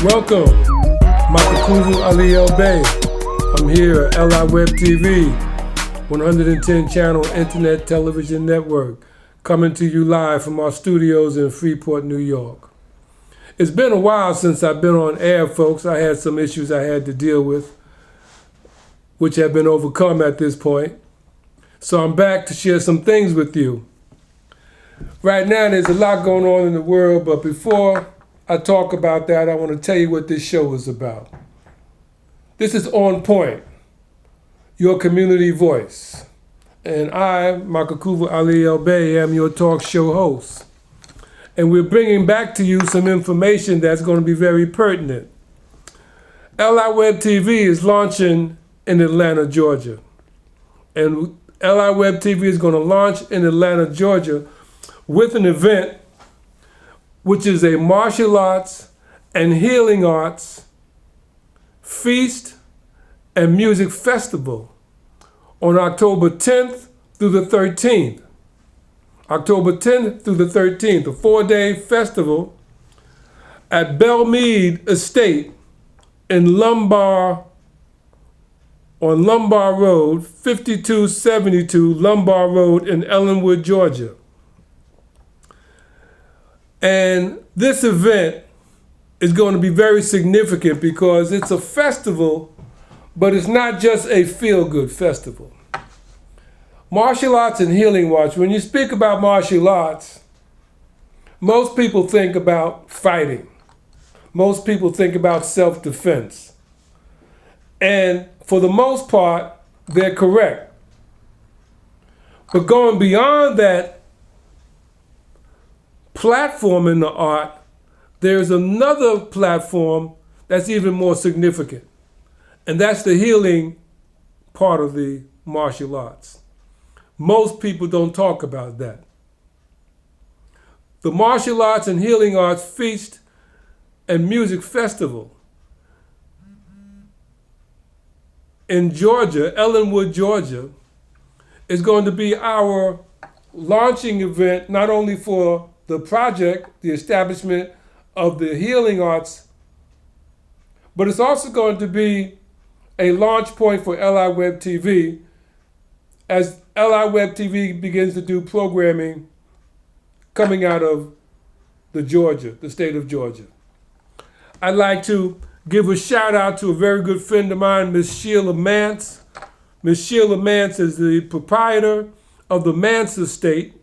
Welcome, Makakuvu Ali El Bay. I'm here at LI Web TV, 110 channel internet television network, coming to you live from our studios in Freeport, New York. It's been a while since I've been on air, folks. I had some issues I had to deal with, which have been overcome at this point. So I'm back to share some things with you. Right now, there's a lot going on in the world, but before I talk about that, I want to tell you what this show is about. This is On Point, your community voice. And I, Makakuvu Ali El Bay, am your talk show host. And we're bringing back to you some information that's going to be very pertinent. LI Web TV is launching in Atlanta, Georgia. And LI Web TV is going to launch in Atlanta, Georgia with an event which is a martial arts and healing arts feast and music festival on October 10th through the 13th. October 10th through the 13th, a 4-day festival at Belmead Estate in Lumbar, on Lumbar Road, 5272 Lumbar Road in Ellenwood, Georgia. And this event is going to be very significant because it's a festival, but it's not just a feel-good festival. Martial arts and healing arts, when you speak about martial arts, most people think about fighting. Most people think about self-defense. And for the most part, they're correct. But going beyond that platform in the art, there's another platform that's even more significant. And that's the healing part of the martial arts. Most people don't talk about that. The Martial Arts and Healing Arts Feast and Music Festival in Georgia, Ellenwood, Georgia, is going to be our launching event, not only for the project, the establishment of the healing arts, but it's also going to be a launch point for LI Web TV as LI Web TV begins to do programming coming out of the state of Georgia. I'd like to give a shout out to a very good friend of mine, Miss Sheila Mance. Miss Sheila Mance is the proprietor of the Mance Estate,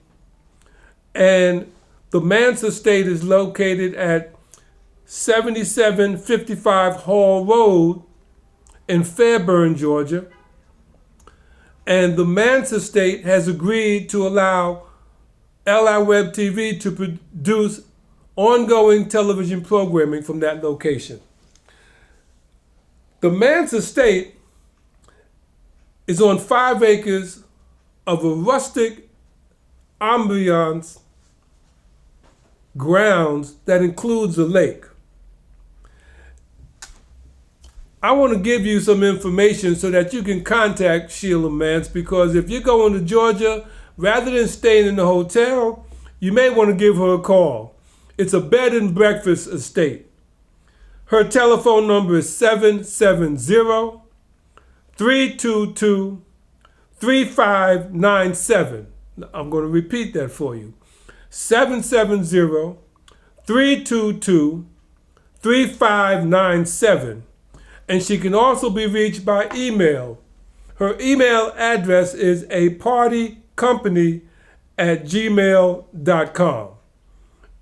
and the Mance Estate is located at 7755 Hall Road in Fairburn, Georgia. And the Mance Estate has agreed to allow LI Web TV to produce ongoing television programming from that location. The Mance Estate is on 5 acres of a rustic ambiance grounds that includes a lake. I want to give you some information so that you can contact Sheila Mance, because if you're going to Georgia, rather than staying in the hotel, you may want to give her a call. It's a bed and breakfast estate. Her telephone number is 770-322-3597. I'm going to repeat that for you. 770-322-3597. And she can also be reached by email. Her email address is apartycompany@gmail.com.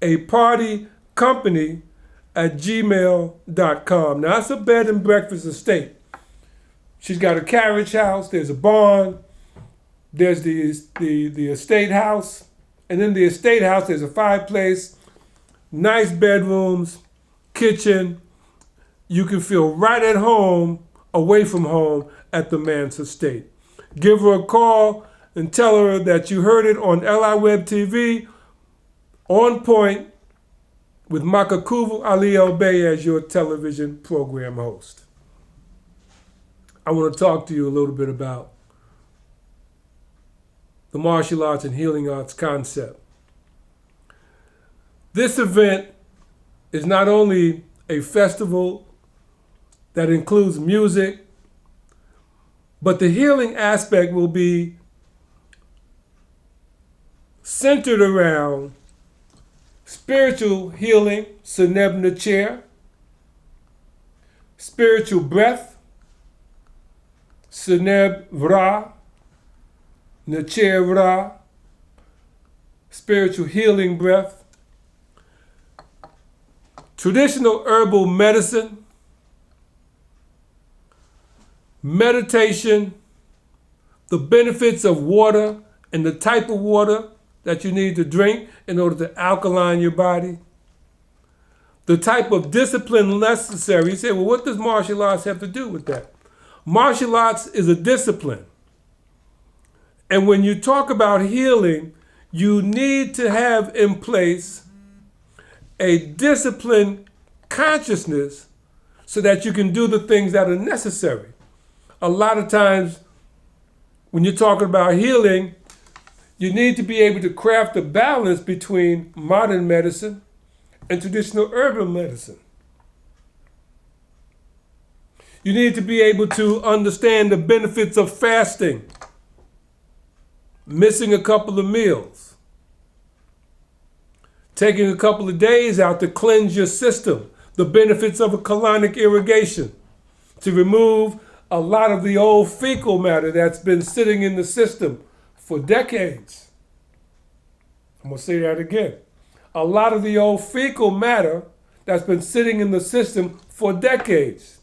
apartycompany@gmail.com. Now, that's a bed and breakfast estate. She's got a carriage house, there's a barn, there's the estate house, and in the estate house there's a fireplace, nice bedrooms, kitchen. You can feel right at home, away from home, at the Mance Estate. Give her a call and tell her that you heard it on LI Web TV, On Point, with Makakuvu Ali El Bay as your television program host. I want to talk to you a little bit about the martial arts and healing arts concept. This event is not only a festival that includes music, but the healing aspect will be centered around spiritual healing, Seneb Nacher, spiritual breath, Seneb Ra, Nacher Ra, spiritual healing breath, traditional herbal medicine, meditation, the benefits of water and the type of water that you need to drink in order to alkaline your body, the type of discipline necessary. You say, well, what does martial arts have to do with that? Martial arts is a discipline. And when you talk about healing, you need to have in place a disciplined consciousness so that you can do the things that are necessary. A lot of times when you're talking about healing, you need to be able to craft a balance between modern medicine and traditional herbal medicine. You need to be able to understand the benefits of fasting, missing a couple of meals, taking a couple of days out to cleanse your system, the benefits of a colonic irrigation, to remove a lot of the old fecal matter that's been sitting in the system for decades. I'm going to say that again. A lot of the old fecal matter that's been sitting in the system for decades,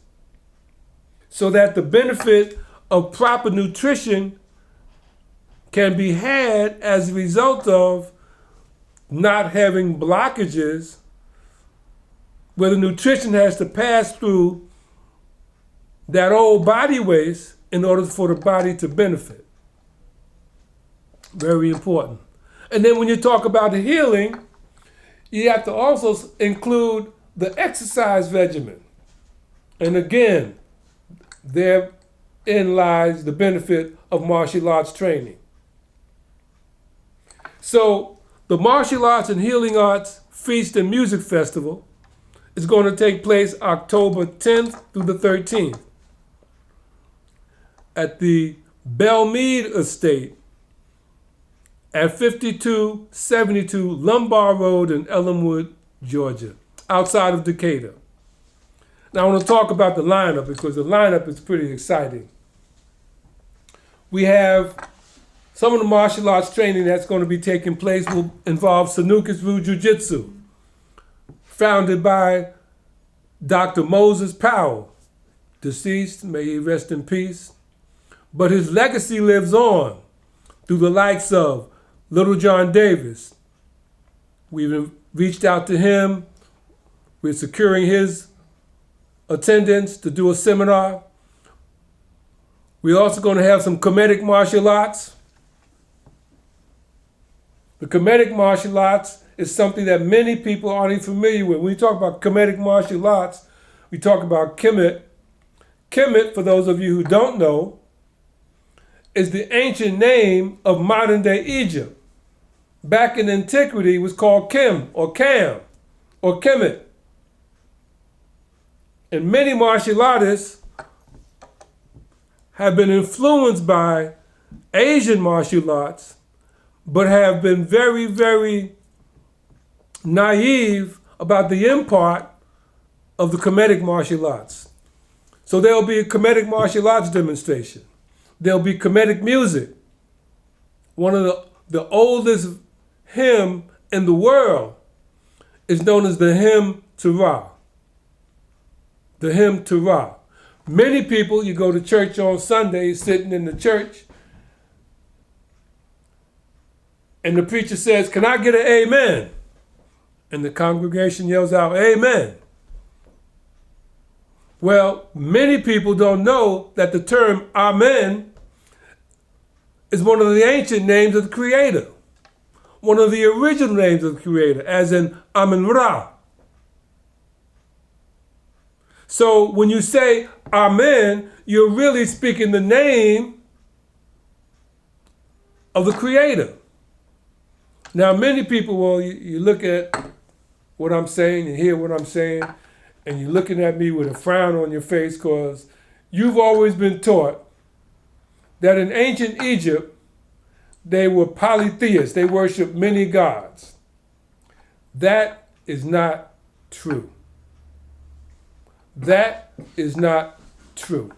so that the benefit of proper nutrition can be had as a result of not having blockages where the nutrition has to pass through that old body waste in order for the body to benefit. Very important. And then when you talk about the healing, you have to also include the exercise regimen. And again, therein lies the benefit of martial arts training. So the Martial Arts and Healing Arts Feast and Music Festival is going to take place October 10th through the 13th at the Belmead Estate at 5272 Lumbar Road in Ellenwood, Georgia, outside of Decatur. Now I want to talk about the lineup because the lineup is pretty exciting. We have some of the martial arts training that's going to be taking place will involve Sanukis-Ryu Jiu-Jitsu, founded by Dr. Moses Powell, deceased, may he rest in peace. But his legacy lives on through the likes of Little John Davis. We've reached out to him. We're securing his attendance to do a seminar. We're also going to have some comedic martial arts. The comedic martial arts is something that many people aren't even familiar with. When we talk about comedic martial arts, we talk about Kemet. Kemet, for those of you who don't know, is the ancient name of modern day Egypt. Back in antiquity, it was called Kim or Cam or Kemet. And many martial artists have been influenced by Asian martial arts, but have been very, very naive about the import of the comedic martial arts. So there'll be a comedic martial arts demonstration. There'll be comedic music. One of the oldest hymn in the world is known as the hymn to Ra. The hymn to Ra. Many people, you go to church on Sunday, sitting in the church, and the preacher says, "Can I get an amen?" And the congregation yells out, "Amen." Well, many people don't know that the term Amen is one of the ancient names of the Creator, one of the original names of the Creator, as in Amen Ra. So when you say Amen, you're really speaking the name of the Creator. Now, many people, well, you look at what I'm saying and hear what I'm saying, and you're looking at me with a frown on your face because you've always been taught that in ancient Egypt, they were polytheists. They worshiped many gods. That is not true. That is not true.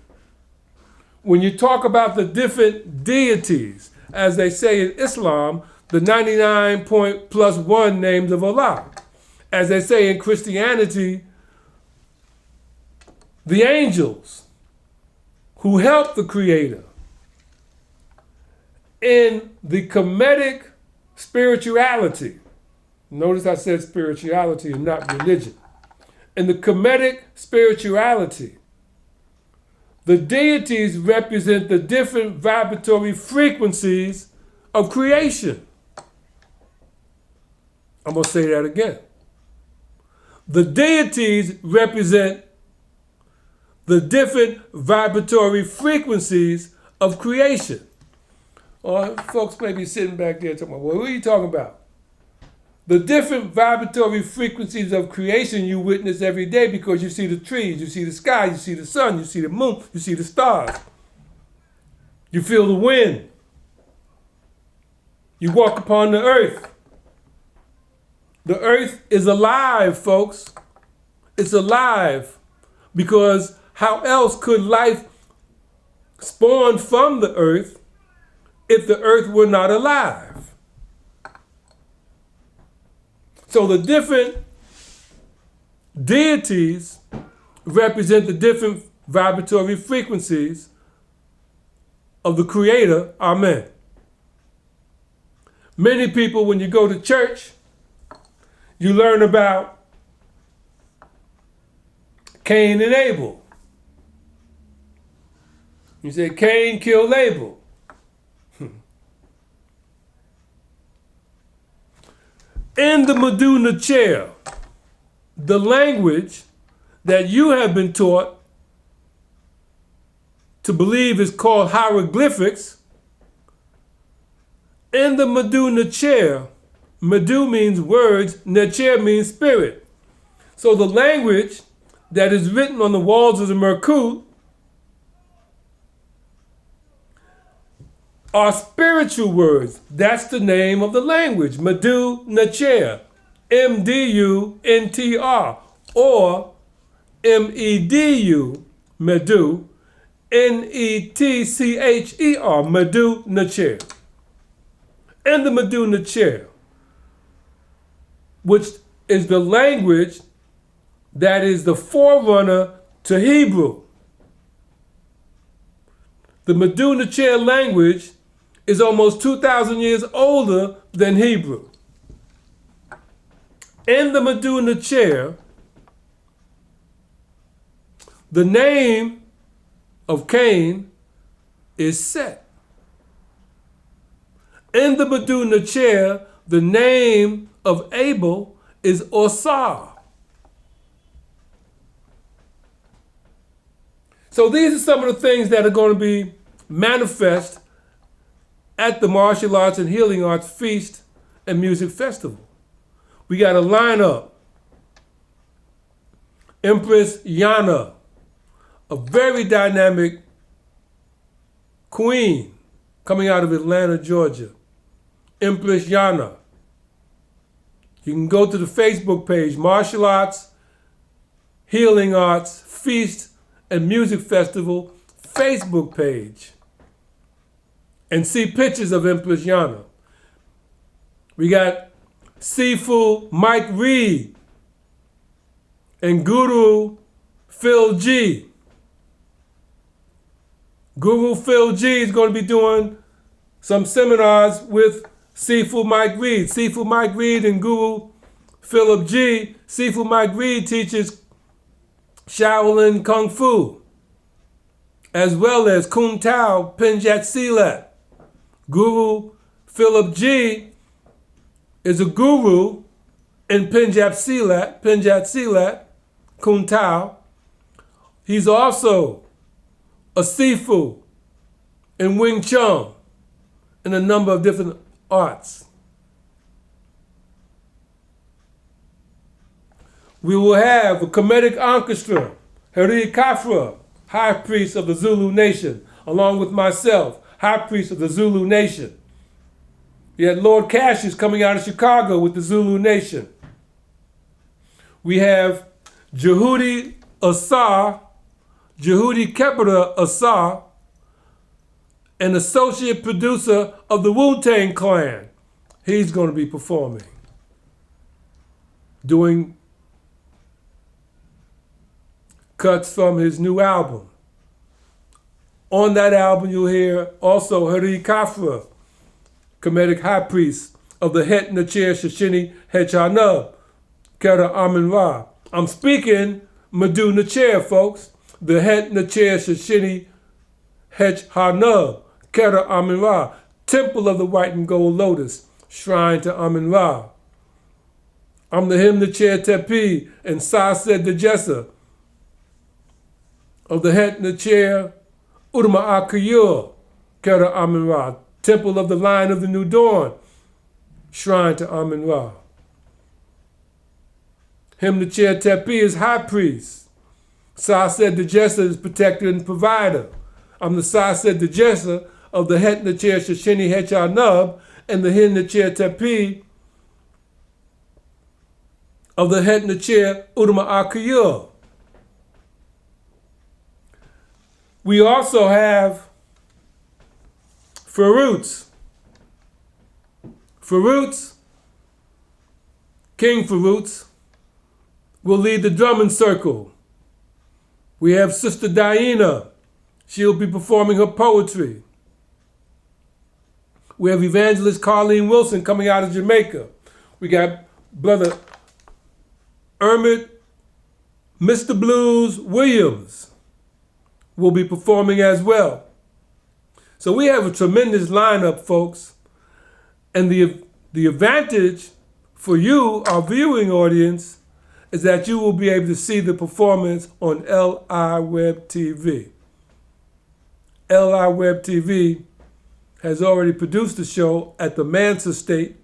When you talk about the different deities, as they say in Islam, the 99 point plus one names of Allah. As they say in Christianity, the angels who help the Creator. In the Kemetic spirituality, notice I said spirituality and not religion. In the Kemetic spirituality, the deities represent the different vibratory frequencies of creation. I'm going to say that again. The deities represent the different vibratory frequencies of creation. Or folks may be sitting back there talking, well, what are you talking about? The different vibratory frequencies of creation you witness every day because you see the trees, you see the sky, you see the sun, you see the moon, you see the stars. You feel the wind. You walk upon the earth. The earth is alive, folks. It's alive because how else could life spawn from the earth if the earth were not alive? So the different deities represent the different vibratory frequencies of the Creator. Amen. Many people, when you go to church, you learn about Cain and Abel. You say Cain killed Abel. In the Meduna chair, the language that you have been taught to believe is called hieroglyphics. In the Meduna chair, Medu means words, Necher means spirit. So the language that is written on the walls of the Merkut are spiritual words. That's the name of the language, Medu Necher, M-D-U-N-T-R, or M-E-D-U, Medu, N-E-T-C-H-E-R, Medu Necher. And the Medu Necher, which is the language that is the forerunner to Hebrew. The Medu Necher language is almost 2,000 years older than Hebrew. In the Medu Necher, the name of Cain is Set. In the Medu Necher, the name of Abel is Osar. So these are some of the things that are going to be manifest at the Martial Arts and Healing Arts Feast and Music Festival. We got a lineup. Empress Yana, a very dynamic queen coming out of Atlanta, Georgia. Empress Yana. You can go to the Facebook page, Martial Arts, Healing Arts, Feast and Music Festival Facebook page, and see pictures of Empress Yana. We got Sifu Mike Reed and Guru Phil G. Guru Phil G is going to be doing some seminars with Sifu Mike Reed. Sifu Mike Reed and Guru Philip G. Sifu Mike Reed teaches Shaolin Kung Fu, as well as Kung Tao Penjat Silat. Guru Philip G is a guru in Penjat Silat, Kung Tao. He's also a Sifu in Wing Chun and a number of different arts. We will have a Kemetic orchestra, Heri Kafra, High Priest of the Zulu Nation, along with myself, High Priest of the Zulu Nation. We had Lord Cassius coming out of Chicago with the Zulu Nation. We have Jehudi Asar, Jehudi Kepera Asar, an associate producer of the Wu-Tang Clan. He's going to be performing, doing cuts from his new album. On that album, you'll hear also Heri Kafra, Kemetic High Priest of the Het Nacher Shishini Hechanub, Kera Amin Ra. I'm speaking Madu Nacher, folks. The Het Nacher Shishini Hechanub, Kera Amin Ra, Temple of the White and Gold Lotus, Shrine to Amin Ra. I'm the Him Nacher Tepi and Sased Dejessa of the Het Nacher Urma Akayur, Kera Amin Ra, Temple of the Lion of the New Dawn, Shrine to Amin Ra. Him Nacher Tepi is High Priest. Sased Dejessa is Protector and Provider. I'm the Sased Dejessa of the Het Nacher Shishini Hechanub and the Him Nacher Tepi of the Het Nacher Urma Akayur. We also have Farouts. Farouts, King Farouts, will lead the drumming circle. We have Sister Diana. She'll be performing her poetry. We have Evangelist Carlene Wilson coming out of Jamaica. We got Brother Ermit, Mr. Blues Williams will be performing as well. So we have a tremendous lineup, folks. And the advantage for you, our viewing audience, is that you will be able to see the performance on LI Web TV. LI Web TV has already produced the show at the Mansa State,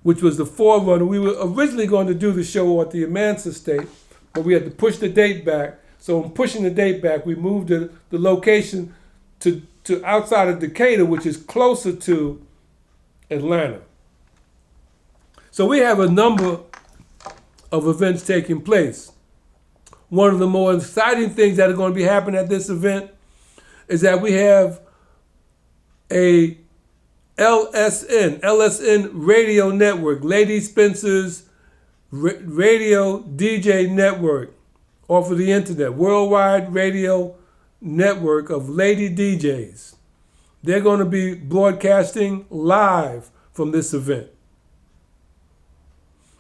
which was the forerunner. We were originally going to do the show at the Mansa State, but we had to push the date back. So in pushing the date back, we moved the location to outside of Decatur, which is closer to Atlanta. So we have a number of events taking place. One of the more exciting things that are going to be happening at this event is that we have a LSN radio network, Lady Spencer's radio DJ network off of the internet, worldwide radio network of lady DJs. They're going to be broadcasting live from this event.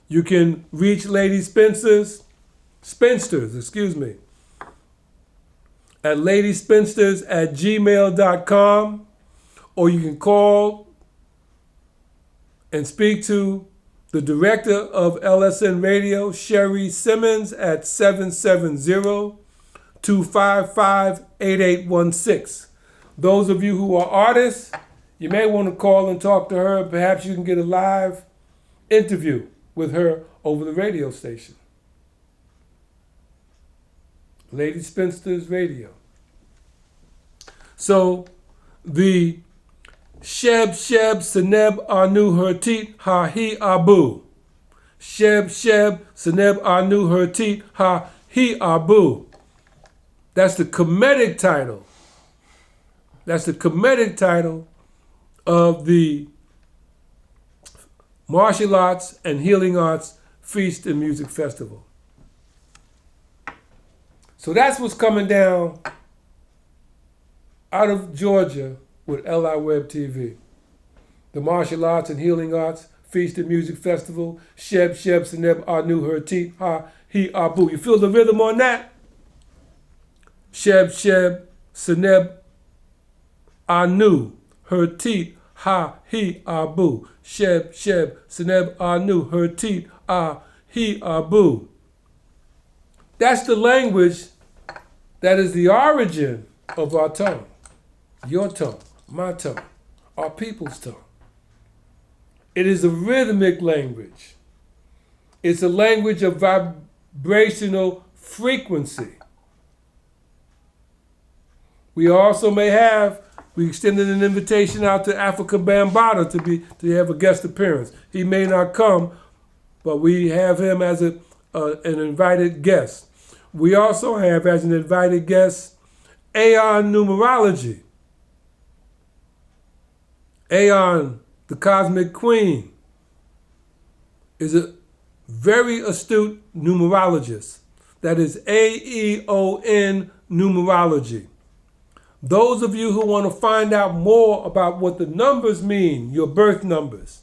You can reach Lady Spinsters, at ladyspinsters@gmail.com, or you can call and speak to the director of LSN Radio, Sherry Simmons, at 770-255-8816. Those of you who are artists, you may want to call and talk to her. Perhaps you can get a live interview with her over the radio station. Lady Spinsters Radio. So the Sheb Seneb Anu Hertit Ha Hi Abu. Sheb Seneb Anu Hertit Ha Hi Abu. That's the Kemetic title. That's the Kemetic title of the Martial Arts and Healing Arts Feast and Music Festival. So that's what's coming down out of Georgia with LI Web TV. The Martial Arts and Healing Arts Feast and Music Festival, Sheb Seneb Anu Hertit Ha Hi Abu. You feel the rhythm on that? Sheb Seneb Anu Hertit Ha Hi Abu. Sheb Seneb Anu Hertit Ha Hi Abu. That's the language that is the origin of our tongue. Your tongue, my tongue, our people's tongue. It is a rhythmic language. It's a language of vibrational frequency. We also we extended an invitation out to Africa Bambaataa to have a guest appearance. He may not come, but we have him as an invited guest. We also have as an invited guest Aeon Numerology. Aeon, the Cosmic Queen, is a very astute numerologist. That is Aeon Numerology. Those of you who want to find out more about what the numbers mean, your birth numbers,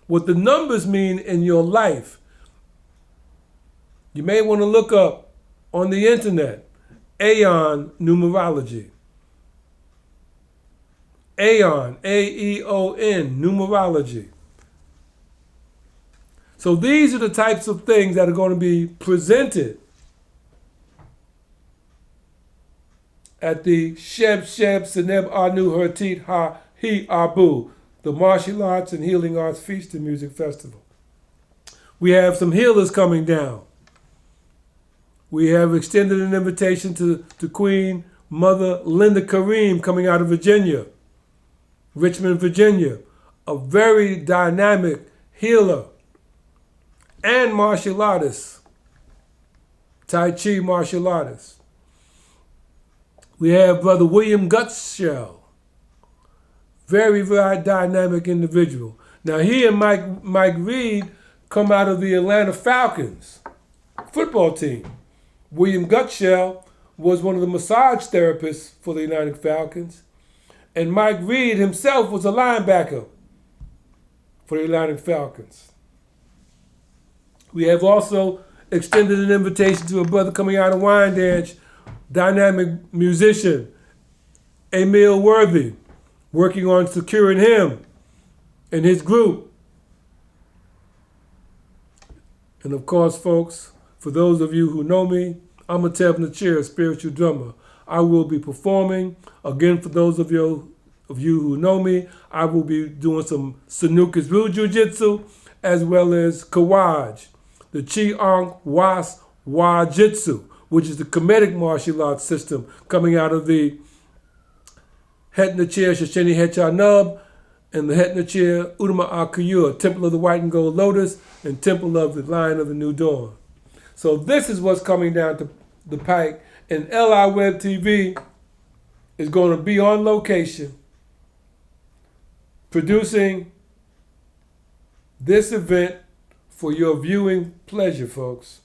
what the numbers mean in your life, you may want to look up on the internet, Aeon Numerology. Aeon, A-E-O-N, Numerology. So these are the types of things that are going to be presented at the Sheb Seneb Anu Hertit Ha Hi Abu, the Martial Arts and Healing Arts Feast and Music Festival. We have some healers coming down. We have extended an invitation to Queen Mother Linda Kareem coming out of Virginia, Richmond, Virginia, a very dynamic healer and martial artist, Tai Chi martial artist. We have Brother William Gutshell, very, very dynamic individual. Now he and Mike Reed come out of the Atlanta Falcons football team. William Gutshell was one of the massage therapists for the Atlanta Falcons, and Mike Reed himself was a linebacker for the Atlanta Falcons. We have also extended an invitation to a brother coming out of Wyandanch, dynamic musician, Emil Worthy, working on securing him and his group. And of course, folks, for those of you who know me, I'm a Teb Nachir, spiritual drummer. I will be performing. Again, for those of you who know me, I will be doing some Sanukas Ryu Jiu-Jitsu as well as Kawaj, the Chi-Ang Was Wa Jitsu, which is the Kemetic martial arts system coming out of the Het Nachir Shoshini Hecha Nub and the Het Nachir Udama Akuyur, Temple of the White and Gold Lotus and Temple of the Lion of the New Dawn. So this is what's coming down to the pike, and LI Web TV is going to be on location producing this event for your viewing pleasure, folks.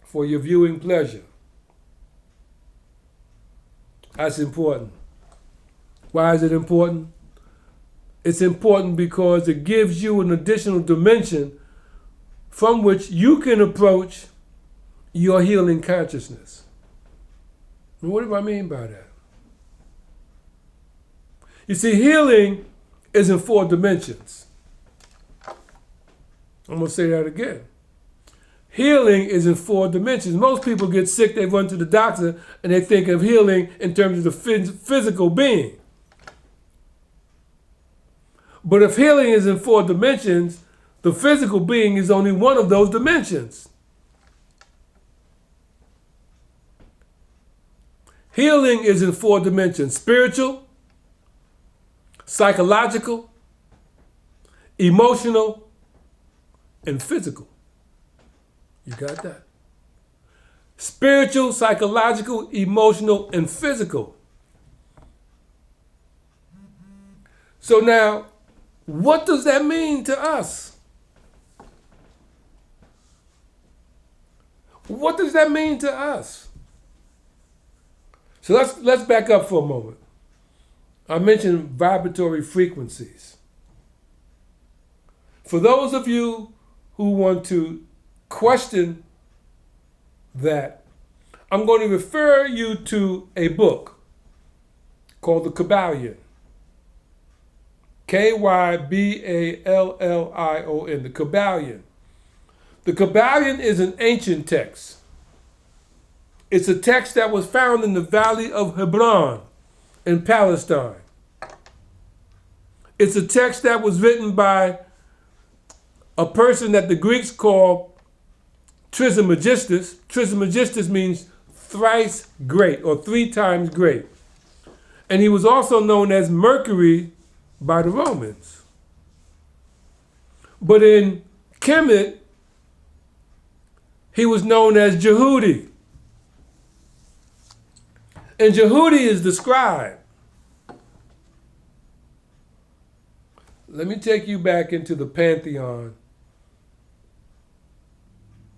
For your viewing pleasure. That's important. Why is it important? It's important because it gives you an additional dimension from which you can approach your healing consciousness. And what do I mean by that? You see, healing is in 4 dimensions. I'm going to say that again. Healing is in 4 dimensions. Most people get sick, they run to the doctor, and they think of healing in terms of the physical being. But if healing is in 4 dimensions, the physical being is only one of those dimensions. Healing is in 4 dimensions: spiritual, psychological, emotional, and physical. You got that? Spiritual, psychological, emotional, and physical. So now, what does that mean to us? What does that mean to us? So let's back up for a moment. I mentioned vibratory frequencies. For those of you who want to question that, I'm going to refer you to a book called The Kabbalion. K-Y-B-A-L-L-I-O-N, The Kabbalion. The Kabbalion is an ancient text. It's a text that was found in the Valley of Hebron in Palestine. It's a text that was written by a person that the Greeks call Trismegistus. Trismegistus means thrice great or 3 times great. And he was also known as Mercury by the Romans. But in Kemet, he was known as Jehudi. And Jehudi is the scribe. Let me take you back into the pantheon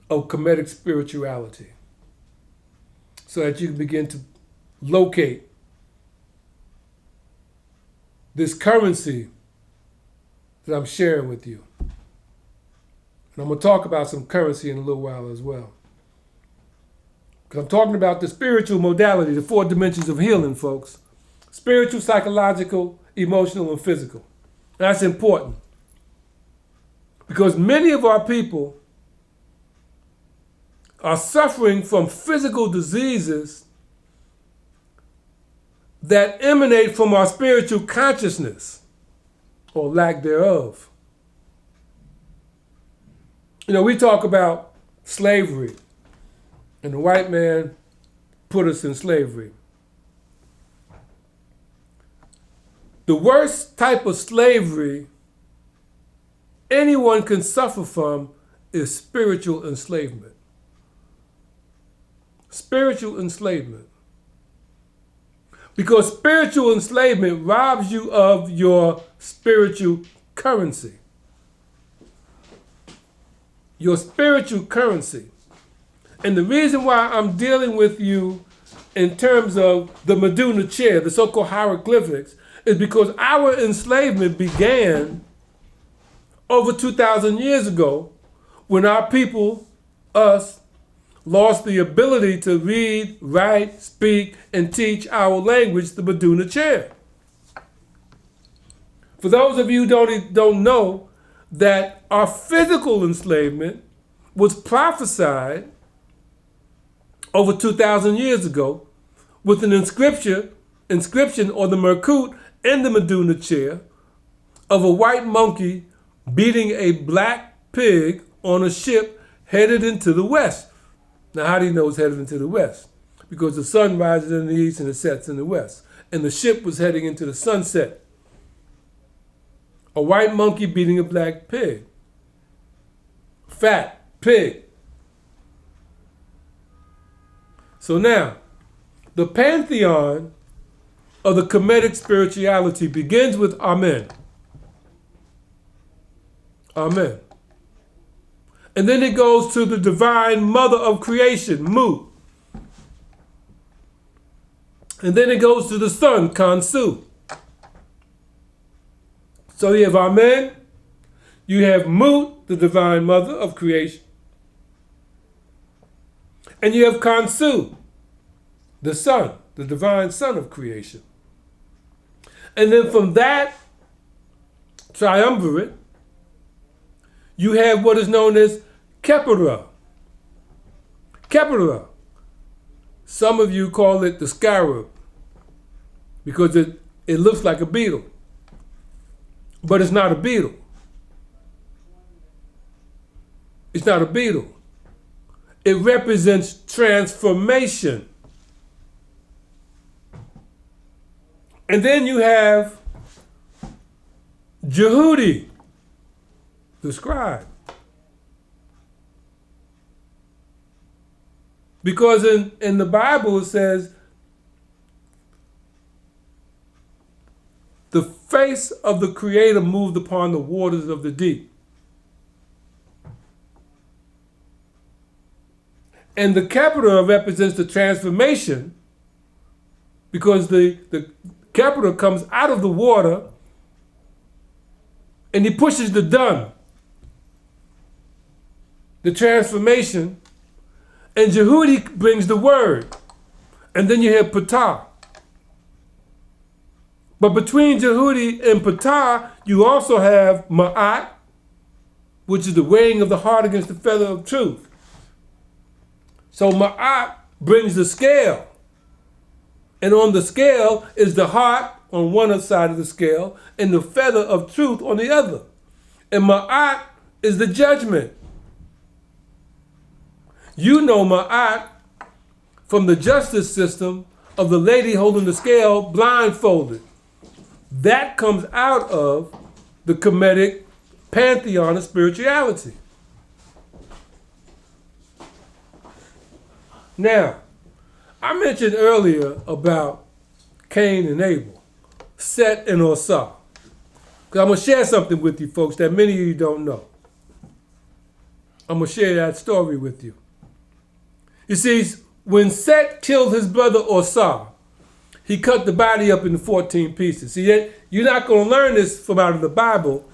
of Kemetic spirituality so that you can begin to locate this currency that I'm sharing with you. And I'm going to talk about some currency in a little while as well. Because I'm talking about the spiritual modality, the 4 dimensions of healing, folks. Spiritual, psychological, emotional, and physical. That's important. Because many of our people are suffering from physical diseases that emanate from our spiritual consciousness or lack thereof. You know, we talk about slavery, and the white man put us in slavery. The worst type of slavery anyone can suffer from is spiritual enslavement. Spiritual enslavement. Because spiritual enslavement robs you of your spiritual currency. Your spiritual currency. And the reason why I'm dealing with you in terms of the Meduna chair, the so-called hieroglyphics, is because our enslavement began over 2,000 years ago when our people, us, lost the ability to read, write, speak, and teach our language, the Meduna chair. For those of you who don't know that our physical enslavement was prophesied over 2,000 years ago with an inscription or the Merkut in the Meduna chair of a white monkey beating a black pig on a ship headed into the west. Now, how do you know it's headed into the west? Because the sun rises in the east and it sets in the west. And the ship was heading into the sunset. A white monkey beating a black pig. Fat pig. So now, the pantheon of the Kemetic spirituality begins with Amen. Amen. And then it goes to the divine mother of creation, Mu. And then it goes to the sun, Kansu. So you have Amen, you have Mu, the divine mother of creation, and you have Kansu, the sun, the divine son of creation. And then from that triumvirate, you have what is known as Khepera. Khepera. Some of you call it the scarab because it looks like a beetle. But it's not a beetle. It's not a beetle. It represents transformation. And then you have Jehudi, the scribe. Because in the Bible it says, the face of the Creator moved upon the waters of the deep. And the Khepera represents the transformation because the Khepera comes out of the water and he pushes the dung, the transformation, and Jehudi brings the word. And then you have Ptah. But between Jehudi and Ptah, you also have Ma'at, which is the weighing of the heart against the feather of truth. So Ma'at brings the scale. And on the scale is the heart on one side of the scale and the feather of truth on the other. And Ma'at is the judgment. You know Ma'at from the justice system of the lady holding the scale blindfolded. That comes out of the Kemetic pantheon of spirituality. Now, I mentioned earlier about Cain and Abel, Set and Osah. Because I'm going to share something with you folks that many of you don't know. I'm going to share that story with you. You see, when Set killed his brother Osah, he cut the body up into 14 pieces. See, you're not going to learn this from out of the Bible.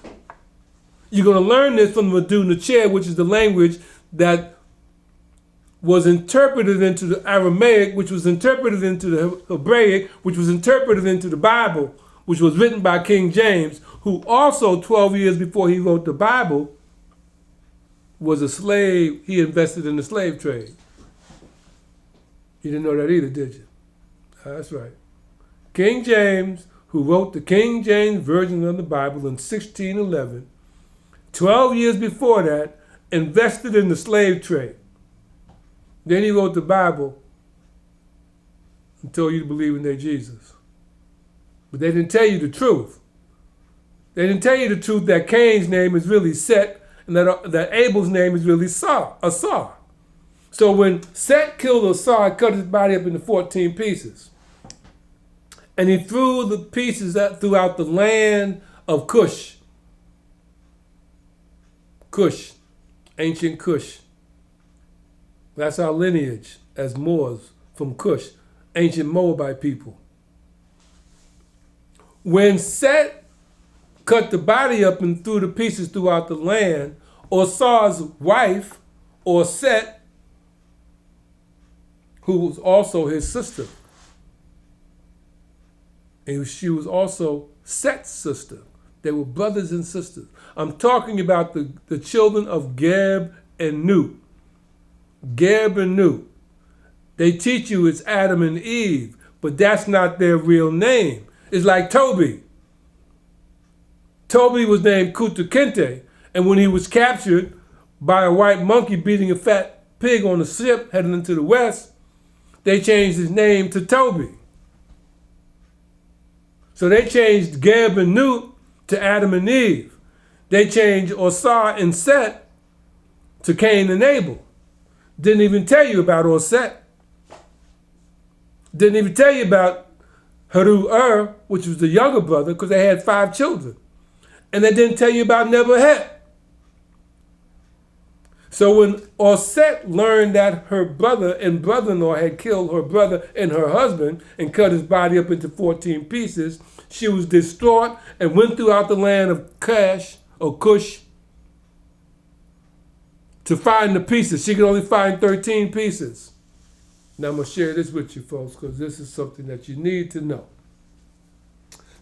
You're going to learn this from the Medu Neter, which is the language that was interpreted into the Aramaic, which was interpreted into the Hebraic, which was interpreted into the Bible, which was written by King James, who also 12 years before he wrote the Bible was a slave. He invested in the slave trade. You didn't know that either, did you? That's right. King James, who wrote the King James Version of the Bible in 1611, 12 years before that, invested in the slave trade. Then he wrote the Bible and told you to believe in their Jesus. But they didn't tell you the truth. They didn't tell you the truth that Cain's name is really Set and that Abel's name is really Asar. So when Set killed Asar, he cut his body up into 14 pieces. And he threw the pieces out throughout the land of Cush. Cush, ancient Cush. That's our lineage as Moors from Cush, ancient Moabite people. When Set cut the body up and threw the pieces throughout the land, Osar's wife, or Set, who was also his sister, and she was also Set's sister. They were brothers and sisters. I'm talking about the children of Geb and Nu. Geb and Nu. They teach you it's Adam and Eve, but that's not their real name. It's like Toby. Toby was named Kuta Kinte, and when he was captured by a white monkey beating a fat pig on a ship heading into the west, they changed his name to Toby. So they changed Geb and Nu to Adam and Eve. They changed Osar and Set to Cain and Abel. Didn't even tell you about Osset. Didn't even tell you about Haru which was the younger brother, because they had 5 children. And they didn't tell you about Nebuchadnezzar. So when Osset learned that her brother and brother-in-law had killed her brother and her husband and cut his body up into 14 pieces, she was distraught and went throughout the land of Cush to find the pieces. She could only find 13 pieces. Now I'm going to share this with you folks, because this is something that you need to know.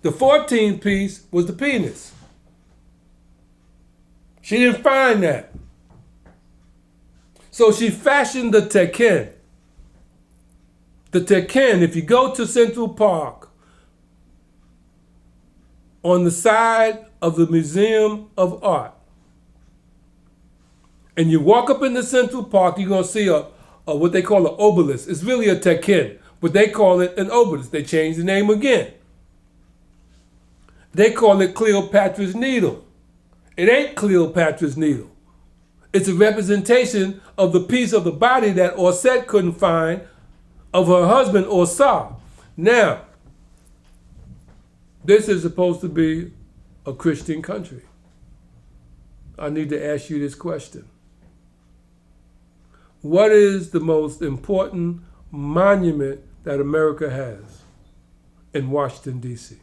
The 14th piece was the penis. She didn't find that. So she fashioned the teken. The teken, if you go to Central Park, on the side of the Museum of Art, and you walk up in the Central Park, you're going to see a what they call an obelisk. It's really a teken, but they call it an obelisk. They changed the name again. They call it Cleopatra's Needle. It ain't Cleopatra's Needle. It's a representation of the piece of the body that Osset couldn't find of her husband Osar. Now, this is supposed to be a Christian country. I need to ask you this question. What is the most important monument that America has in Washington, D.C.?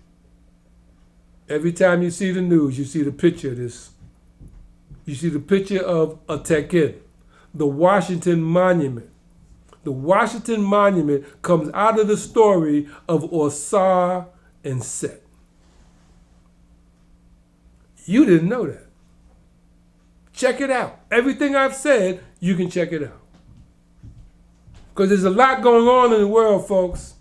Every time you see the news, you see the picture of this. You see the picture of a teken, the Washington Monument. The Washington Monument comes out of the story of Osar and Set. You didn't know that. Check it out. Everything I've said, you can check it out. Because there's a lot going on in the world, folks.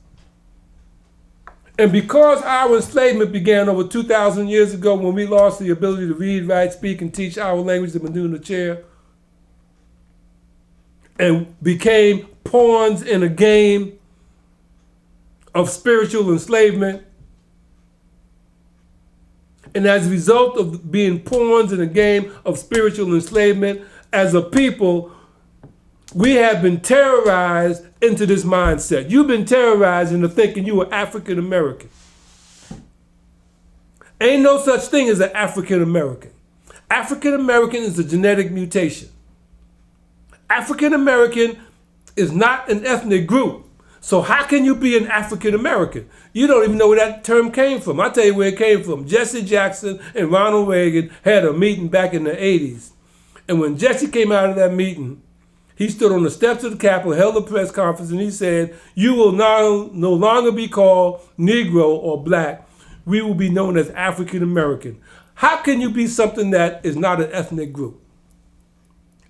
And because our enslavement began over 2,000 years ago when we lost the ability to read, write, speak, and teach our language, the Menuna chair, and became pawns in a game of spiritual enslavement, and as a result of being pawns in a game of spiritual enslavement, as a people, we have been terrorized into this mindset. You've been terrorized into thinking you were African American. Ain't no such thing as an African American. African American is a genetic mutation. African American is not an ethnic group. So how can you be an African American? You don't even know where that term came from. I'll tell you where it came from. Jesse Jackson and Ronald Reagan had a meeting back in the 80s. And when Jesse came out of that meeting, he stood on the steps of the Capitol, held a press conference, and he said, "You will no longer be called Negro or Black. We will be known as African American." How can you be something that is not an ethnic group?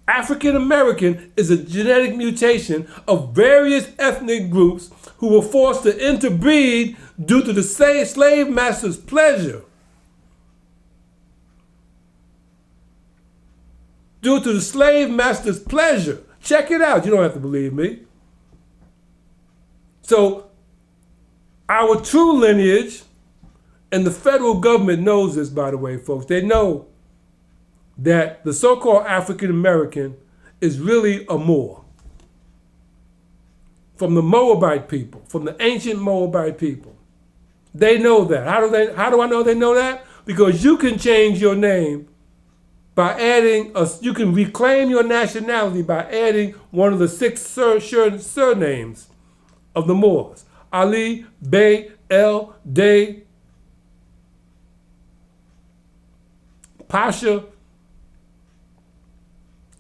African American is a genetic mutation of various ethnic groups who were forced to interbreed due to the slave master's pleasure. Due to the slave master's pleasure. Check it out. You don't have to believe me. So our true lineage, and the federal government knows this, by the way, folks. They know that the so-called African American is really a Moor. From the Moabite people, from the ancient Moabite people. They know that. How do I know they know that? Because you can change your name by adding, you can reclaim your nationality by adding one of the 6 surnames of the Moors. Ali, Bey, El, Day, Pasha,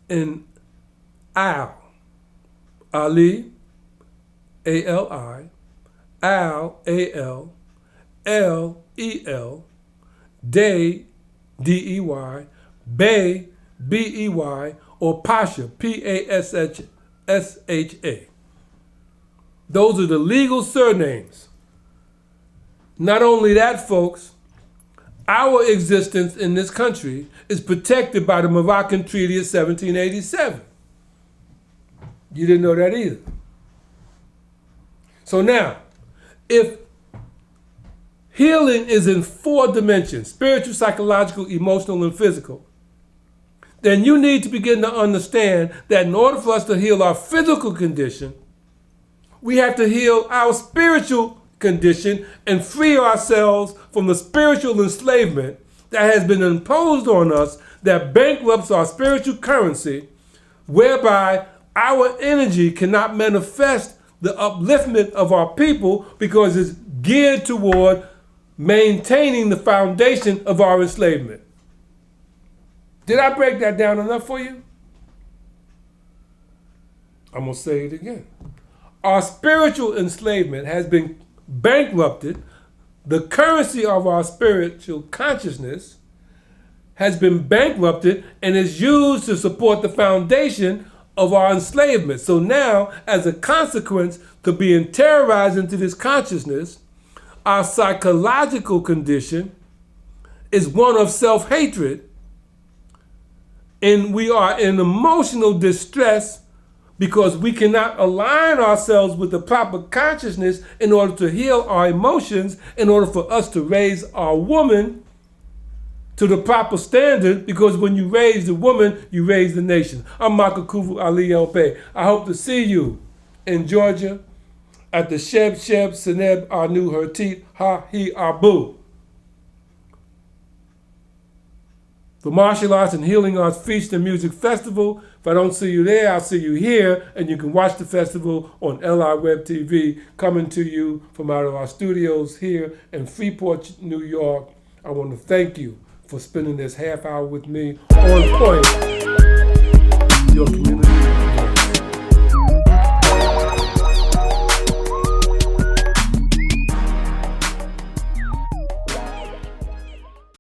and Al. Ali, A-L-I, Al, A-L, L-E-L, Day, D-E-Y, Bey, B-E-Y, or Pasha, P-A-S-H-S-H-A. Those are the legal surnames. Not only that, folks, our existence in this country is protected by the Moroccan Treaty of 1787. You didn't know that either. So now, if healing is in 4 dimensions, spiritual, psychological, emotional, and physical, then you need to begin to understand that in order for us to heal our physical condition, we have to heal our spiritual condition and free ourselves from the spiritual enslavement that has been imposed on us that bankrupts our spiritual currency, whereby our energy cannot manifest the upliftment of our people because it's geared toward maintaining the foundation of our enslavement. Did I break that down enough for you? I'm going to say it again. Our spiritual enslavement has been bankrupted. The currency of our spiritual consciousness has been bankrupted and is used to support the foundation of our enslavement. So now, as a consequence to being terrorized into this consciousness, our psychological condition is one of self-hatred, and we are in emotional distress because we cannot align ourselves with the proper consciousness in order to heal our emotions, in order for us to raise our woman to the proper standard, because when you raise the woman, you raise the nation. I'm Makakuvu Ali El Bey. I hope to see you in Georgia at the Sheb Seneb Anu Hertit Ha Hi Abu. The Martial Arts and Healing Arts Feast and Music Festival. If I don't see you there, I'll see you here, and you can watch the festival on LI Web TV, coming to you from out of our studios here in Freeport, New York. I want to thank you for spending this half hour with me on point